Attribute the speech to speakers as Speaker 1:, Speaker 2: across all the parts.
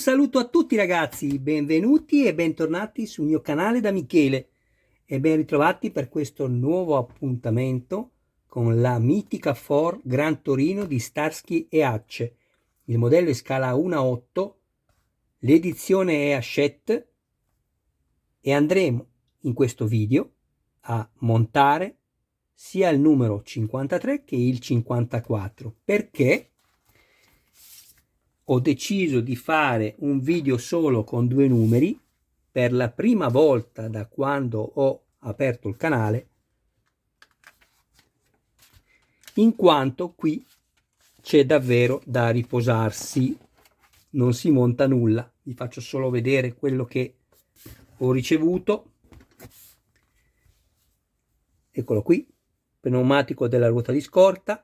Speaker 1: saluto a tutti ragazzi, benvenuti e bentornati sul mio canale da Michele e ben ritrovati per questo nuovo appuntamento con la mitica Ford Gran Torino di Starsky e Hutch. Il modello è scala 1/8, l'edizione è Hachette e andremo in questo video a montare sia il numero 53 che il 54 perché ho deciso di fare un video solo con due numeri per la prima volta da quando ho aperto il canale, in quanto qui c'è davvero da riposarsi, non si monta nulla. Vi faccio solo vedere quello che ho ricevuto. Eccolo qui, pneumatico della ruota di scorta,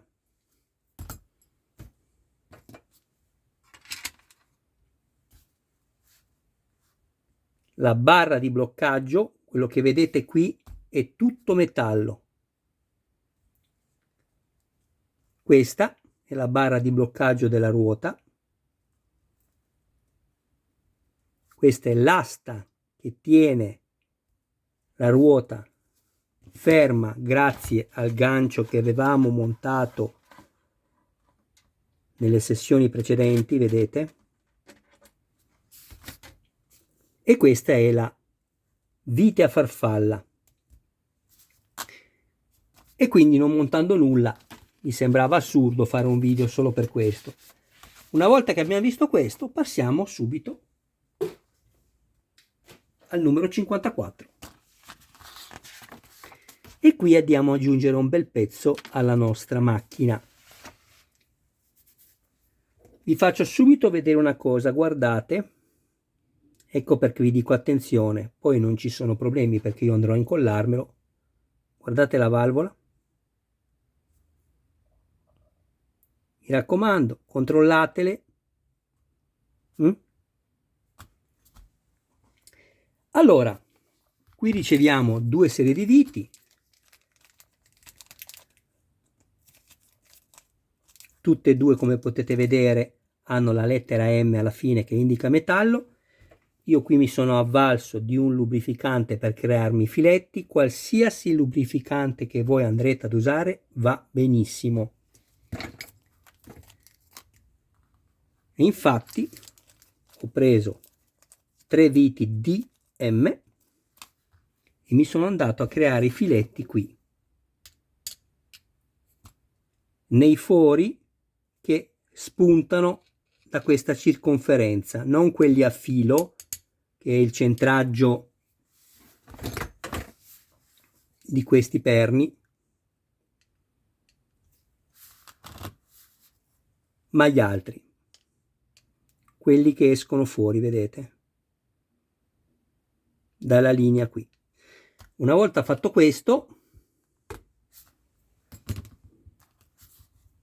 Speaker 1: la barra di bloccaggio, quello che vedete qui è tutto metallo. Questa è la barra di bloccaggio della ruota. Questa è l'asta che tiene la ruota ferma grazie al gancio che avevamo montato nelle sessioni precedenti, vedete? E questa è la vite a farfalla. E quindi, non montando nulla, mi sembrava assurdo fare un video solo per questo. Una volta che abbiamo visto questo, passiamo subito al numero 54. E qui andiamo ad aggiungere un bel pezzo alla nostra macchina. Vi faccio subito vedere una cosa, guardate. Ecco perché vi dico attenzione, poi non ci sono problemi perché io andrò a incollarmelo. Guardate la valvola. Mi raccomando, controllatele. Allora, qui riceviamo due serie di viti. Tutte e due, come potete vedere, hanno la lettera M alla fine che indica metallo. Io qui mi sono avvalso di un lubrificante per crearmi i filetti. Qualsiasi lubrificante che voi andrete ad usare va benissimo. E infatti ho preso 3 viti DM e mi sono andato a creare i filetti qui, nei fori che spuntano da questa circonferenza, non quelli a filo, che è il centraggio di questi perni, ma gli altri, quelli che escono fuori, vedete, dalla linea qui. Una volta fatto questo,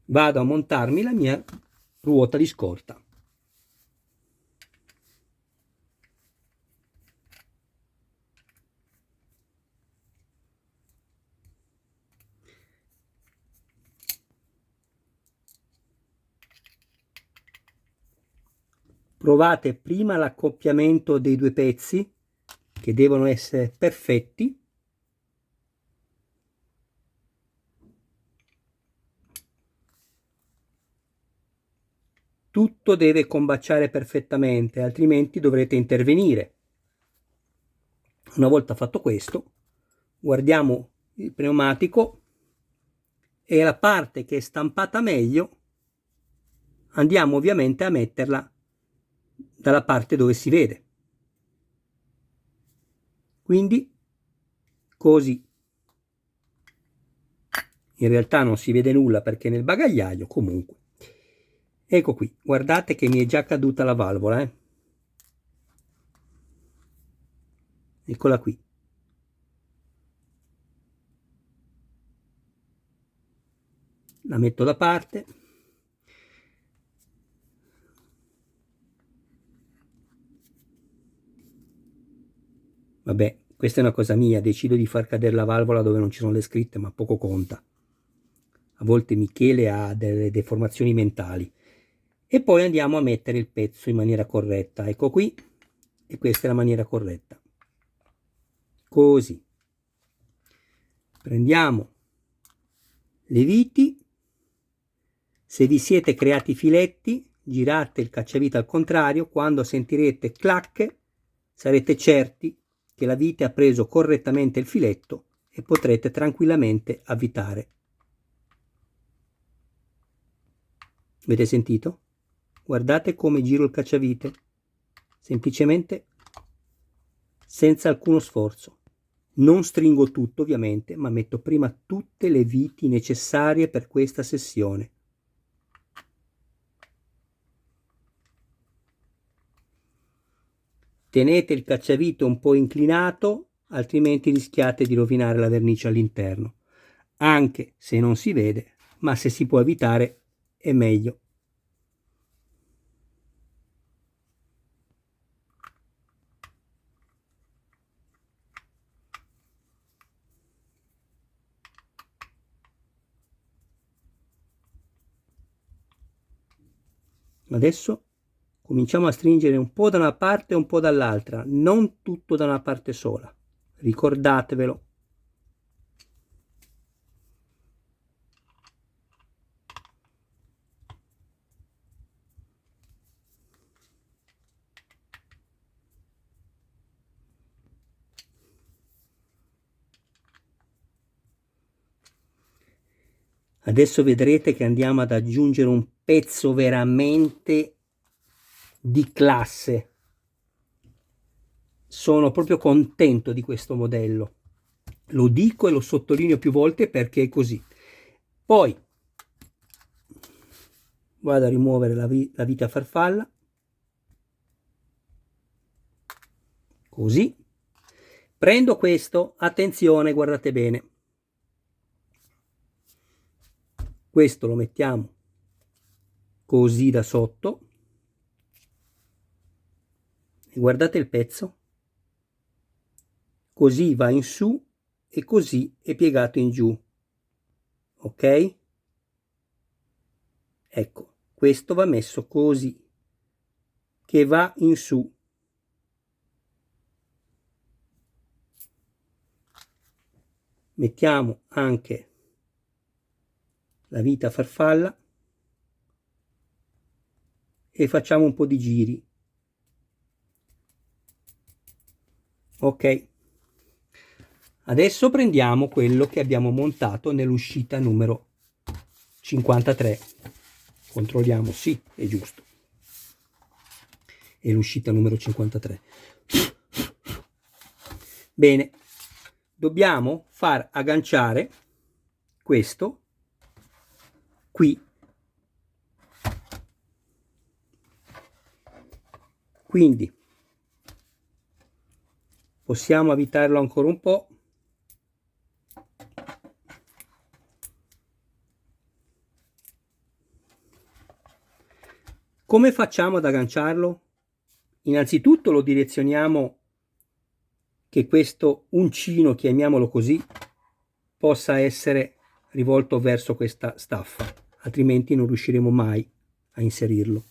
Speaker 1: vado a montarmi la mia ruota di scorta. Provate prima l'accoppiamento dei due pezzi, che devono essere perfetti. Tutto deve combaciare perfettamente, altrimenti dovrete intervenire. Una volta fatto questo, guardiamo il pneumatico e la parte che è stampata meglio andiamo ovviamente a metterla dalla parte dove si vede. Quindi così. In realtà non si vede nulla perché nel bagagliaio, comunque. Ecco qui, guardate che mi è già caduta la valvola, Eccola qui. La metto da parte. Vabbè, questa è una cosa mia, decido di far cadere la valvola dove non ci sono le scritte, ma poco conta. A volte Michele ha delle deformazioni mentali. e poi andiamo a mettere il pezzo in maniera corretta. Ecco qui, e questa è la maniera corretta. Così. Prendiamo le viti. Se vi siete creati filetti, girate il cacciavite al contrario. Quando sentirete clac, sarete certi che la vite ha preso correttamente il filetto e potrete tranquillamente avvitare. Avete sentito? Guardate come giro il cacciavite, semplicemente senza alcuno sforzo. Non stringo tutto ovviamente, ma metto prima tutte le viti necessarie per questa sessione. Tenete il cacciavite un po' inclinato, altrimenti rischiate di rovinare la vernice all'interno, anche se non si vede, ma se si può evitare è meglio. Adesso cominciamo a stringere un po' da una parte e un po' dall'altra, non tutto da una parte sola. Ricordatevelo. Adesso vedrete che andiamo ad aggiungere un pezzo veramente di classe. Sono proprio contento di questo modello. Lo dico e lo sottolineo più volte perché è così. Poi vado a rimuovere la vite a farfalla. Così. Prendo questo, attenzione, guardate bene. Questo lo mettiamo così da sotto. E guardate il pezzo. Così va in su e così è piegato in giù. Ok? Ecco, questo va messo così, che va in su. Mettiamo anche la vite a farfalla e facciamo un po' di giri. Ok. Adesso prendiamo quello che abbiamo montato nell'uscita numero 53. Controlliamo, sì, è giusto. È l'uscita numero 53. Bene, dobbiamo far agganciare questo qui. Quindi possiamo avvitarlo ancora un po'. Come facciamo ad agganciarlo? Innanzitutto lo direzioniamo che questo uncino, chiamiamolo così, possa essere rivolto verso questa staffa, altrimenti non riusciremo mai a inserirlo.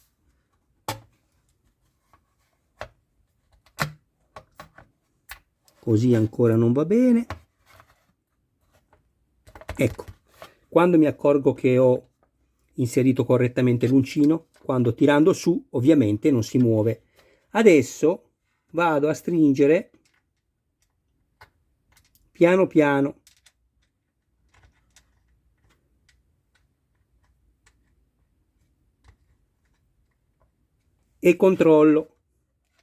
Speaker 1: Così ancora non va bene. Ecco, quando mi accorgo che ho inserito correttamente l'uncino, quando tirando su ovviamente non si muove. Adesso vado a stringere piano piano. E controllo.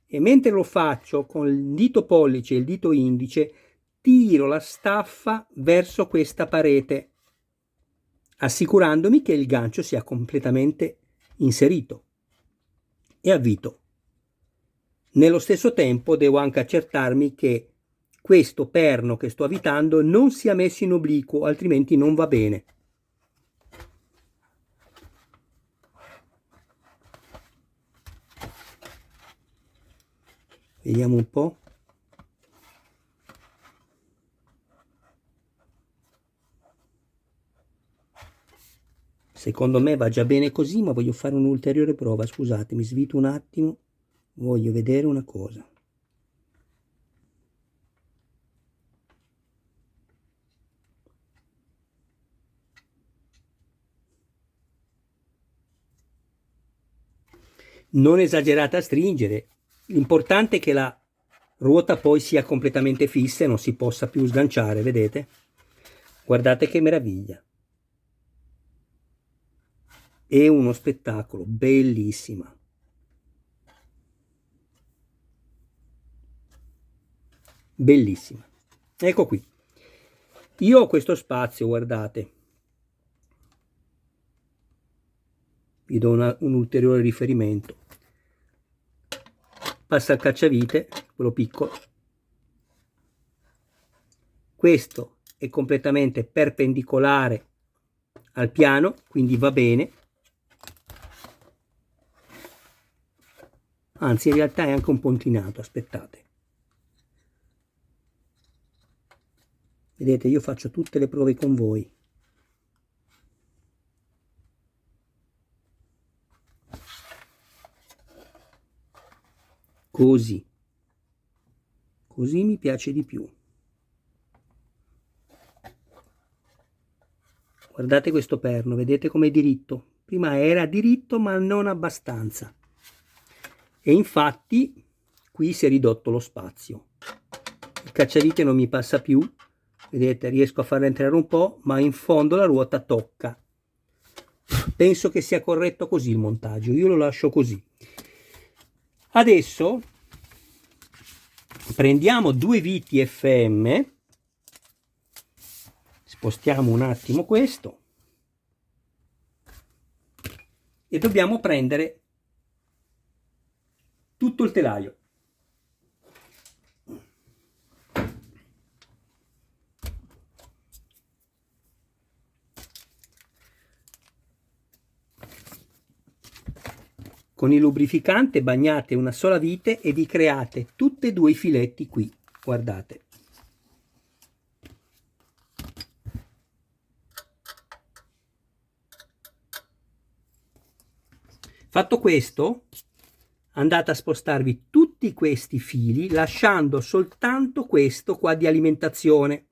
Speaker 1: E mentre lo faccio con il dito pollice e il dito indice, tiro la staffa verso questa parete, assicurandomi che il gancio sia completamente inserito, e avvito. Nello stesso tempo devo anche accertarmi che questo perno che sto avvitando non sia messo in obliquo, altrimenti non va bene. Vediamo un po'. Secondo me va già bene così, ma voglio fare un'ulteriore prova. Scusate, mi svito un attimo, voglio vedere una cosa. Non esagerate a stringere, l'importante è che la ruota poi sia completamente fissa e non si possa più sganciare, vedete? Guardate che meraviglia! È uno spettacolo, bellissima. Bellissima. Ecco qui. Io ho questo spazio, guardate. Vi do un ulteriore riferimento. Passa il cacciavite, quello piccolo. Questo è completamente perpendicolare al piano, quindi va bene. Anzi, in realtà è anche un po' inclinato, aspettate. Vedete, io faccio tutte le prove con voi. Così. Così mi piace di più. Guardate questo perno, vedete com'è diritto? Prima era diritto, ma non abbastanza. E infatti qui si è ridotto lo spazio. Il cacciavite non mi passa più, vedete, riesco a farlo entrare un po', ma in fondo la ruota tocca. Penso che sia corretto così il montaggio, io lo lascio così. Adesso prendiamo due viti FM, spostiamo un attimo questo e dobbiamo prendere tutto il telaio. Con il lubrificante bagnate una sola vite e vi create tutti e due i filetti qui, guardate. Fatto questo, andate a spostarvi tutti questi fili lasciando soltanto questo qua di alimentazione,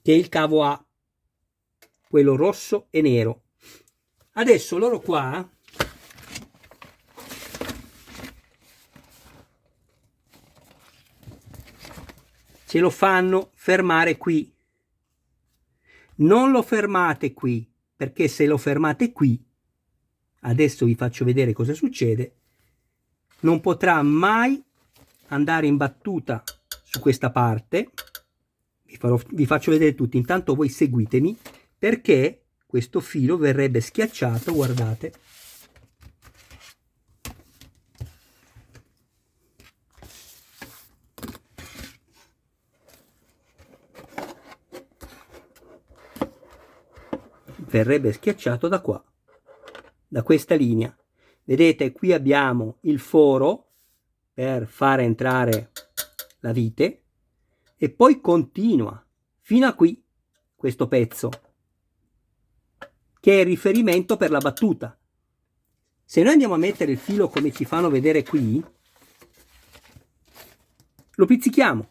Speaker 1: che è il cavo A, quello rosso e nero. Adesso loro qua ce lo fanno fermare qui. Non lo fermate qui, perché se lo fermate qui, adesso vi faccio vedere cosa succede, non potrà mai andare in battuta su questa parte. Vi faccio vedere tutto, intanto voi seguitemi, perché questo filo verrebbe schiacciato, guardate. Verrebbe schiacciato da qua, da questa linea. Vedete, qui abbiamo il foro per fare entrare la vite e poi continua fino a qui questo pezzo, che è il riferimento per la battuta. Se noi andiamo a mettere il filo come ci fanno vedere qui, lo pizzichiamo,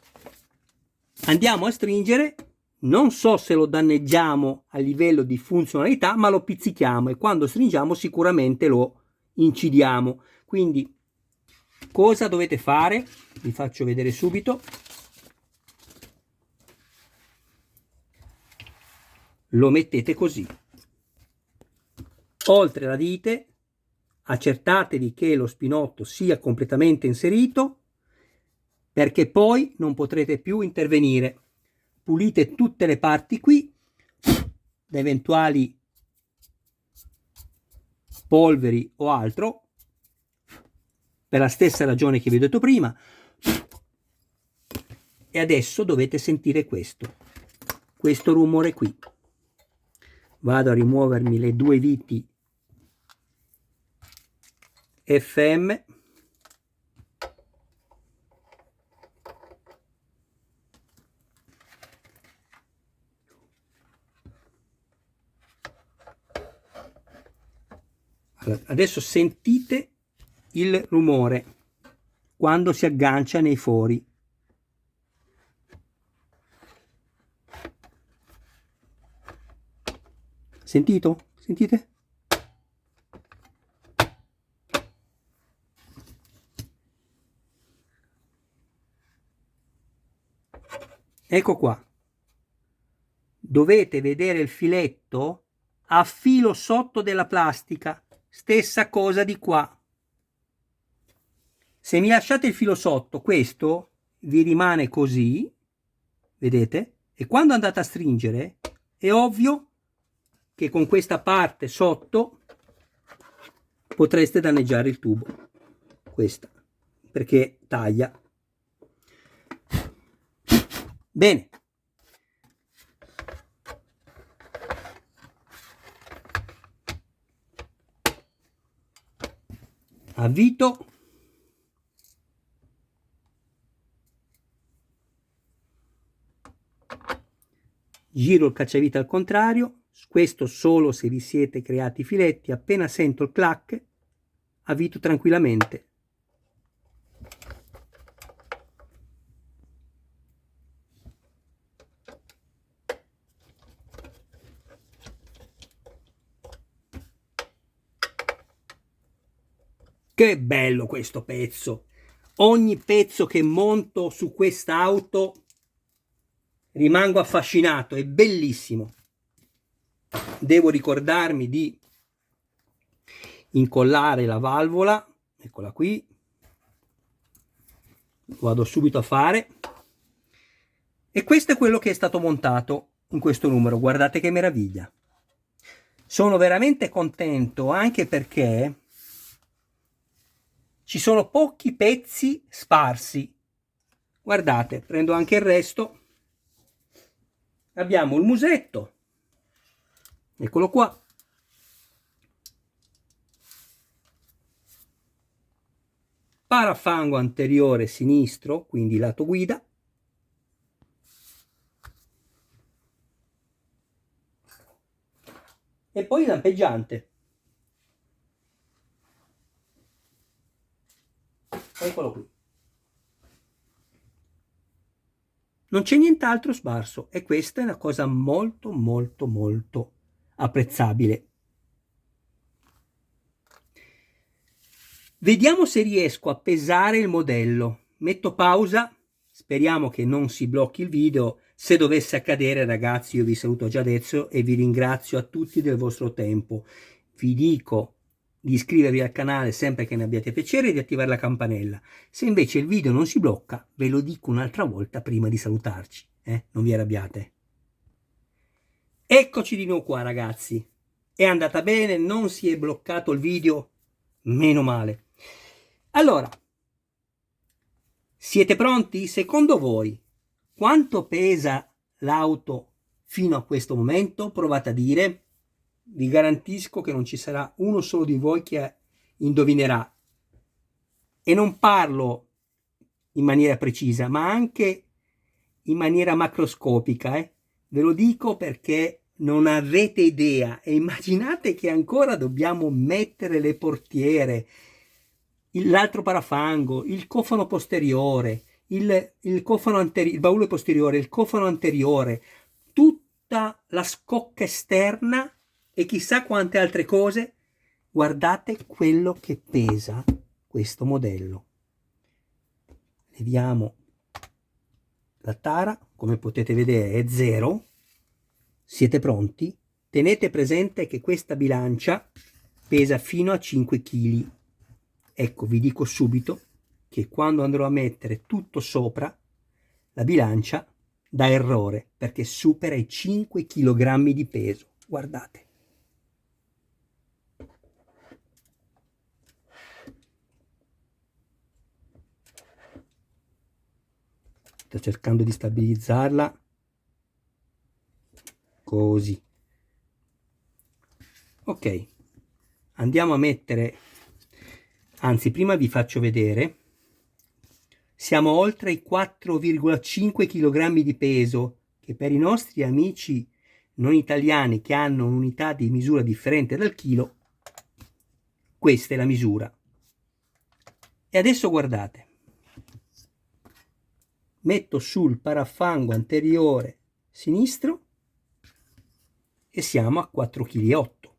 Speaker 1: andiamo a stringere, non so se lo danneggiamo a livello di funzionalità, ma lo pizzichiamo e quando stringiamo sicuramente lo incidiamo. Quindi cosa dovete fare? Vi faccio vedere subito. Lo mettete così. Oltre la vite, accertatevi che lo spinotto sia completamente inserito, perché poi non potrete più intervenire. Pulite tutte le parti qui da eventuali polveri o altro, per la stessa ragione che vi ho detto prima. E adesso dovete sentire questo rumore qui. Vado a rimuovermi le due viti FM. Allora, adesso sentite il rumore quando si aggancia nei fori. Sentito? Sentite? Ecco qua. Dovete vedere il filetto a filo sotto della plastica. Stessa cosa di qua. Se mi lasciate il filo sotto, questo vi rimane così, vedete? E quando andate a stringere, è ovvio che con questa parte sotto potreste danneggiare il tubo. Questa, perché taglia. Bene. Avvito. Giro il cacciavite al contrario, questo solo se vi siete creati i filetti. Appena sento il clac, avvito tranquillamente. Che bello questo pezzo! Ogni pezzo che monto su quest'auto rimango affascinato, è bellissimo. Devo ricordarmi di incollare la valvola, eccola qui, lo vado subito a fare. E questo è quello che è stato montato in questo numero, guardate che meraviglia. Sono veramente contento anche perché ci sono pochi pezzi sparsi. Guardate, prendo anche il resto. Abbiamo il musetto, eccolo qua. Parafango anteriore sinistro, quindi lato guida. E poi il lampeggiante. Eccolo qui. Non c'è nient'altro sparso e questa è una cosa molto molto molto apprezzabile. Vediamo se riesco a pesare il modello. Metto pausa, speriamo che non si blocchi il video. Se dovesse accadere, ragazzi, io vi saluto già adesso e vi ringrazio a tutti del vostro tempo. Vi dico di iscrivervi al canale sempre che ne abbiate piacere e di attivare la campanella. Se invece il video non si blocca, ve lo dico un'altra volta prima di salutarci. Non vi arrabbiate. Eccoci di nuovo qua, ragazzi. È andata bene, non si è bloccato il video, meno male. Allora, siete pronti? Secondo voi, quanto pesa l'auto fino a questo momento? Provate a dire. Vi garantisco che non ci sarà uno solo di voi che indovinerà. E non parlo in maniera precisa, ma anche in maniera macroscopica. Ve lo dico perché non avete idea. E immaginate che ancora dobbiamo mettere le portiere, l'altro parafango, il cofano posteriore, il cofano anteriore, il baule posteriore, il cofano anteriore, tutta la scocca esterna e chissà quante altre cose. Guardate quello che pesa questo modello. Leviamo la tara, come potete vedere è 0. Siete pronti? Tenete presente che questa bilancia pesa fino a 5 kg. Ecco, vi dico subito che quando andrò a mettere tutto sopra, la bilancia dà errore perché supera i 5 kg di peso. Guardate. Sto cercando di stabilizzarla così. Ok, andiamo a mettere, anzi prima vi faccio vedere, siamo oltre i 4,5 kg di peso, che per i nostri amici non italiani che hanno un'unità di misura differente dal chilo Questa è la misura. E adesso guardate, metto sul parafango anteriore sinistro e siamo a 4,8 kg.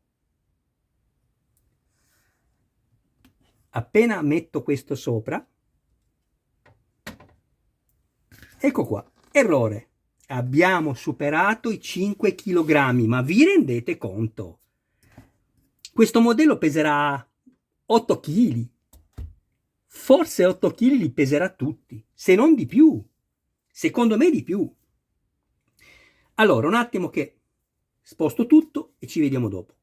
Speaker 1: Appena metto questo sopra, ecco qua, errore. Abbiamo superato i 5 kg, ma vi rendete conto? Questo modello peserà 8 kg. Forse 8 kg li peserà tutti, se non di più. Secondo me di più. Allora, un attimo che sposto tutto e ci vediamo dopo.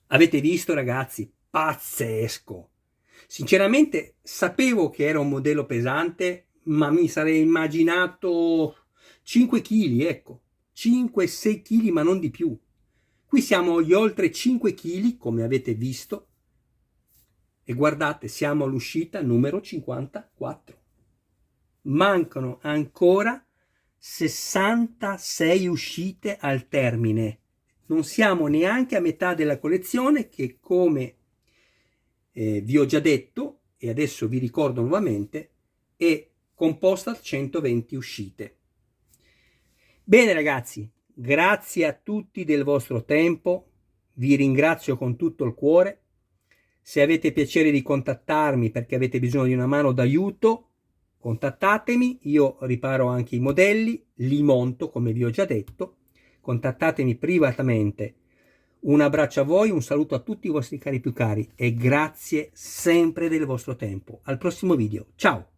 Speaker 1: Avete visto, ragazzi? Pazzesco! Sinceramente sapevo che era un modello pesante, ma mi sarei immaginato 5 kg, ecco, 5-6 kg, ma non di più. Qui siamo agli oltre 5 kg, come avete visto, e guardate, siamo all'uscita numero 54. Mancano ancora 66 uscite al termine. Non siamo neanche a metà della collezione che, come vi ho già detto, e adesso vi ricordo nuovamente, è composta da 120 uscite. Bene ragazzi, grazie a tutti del vostro tempo, vi ringrazio con tutto il cuore. Se avete piacere di contattarmi perché avete bisogno di una mano d'aiuto, contattatemi, io riparo anche i modelli, li monto come vi ho già detto, contattatemi privatamente. Un abbraccio a voi, un saluto a tutti i vostri cari più cari e grazie sempre del vostro tempo. Al prossimo video, ciao!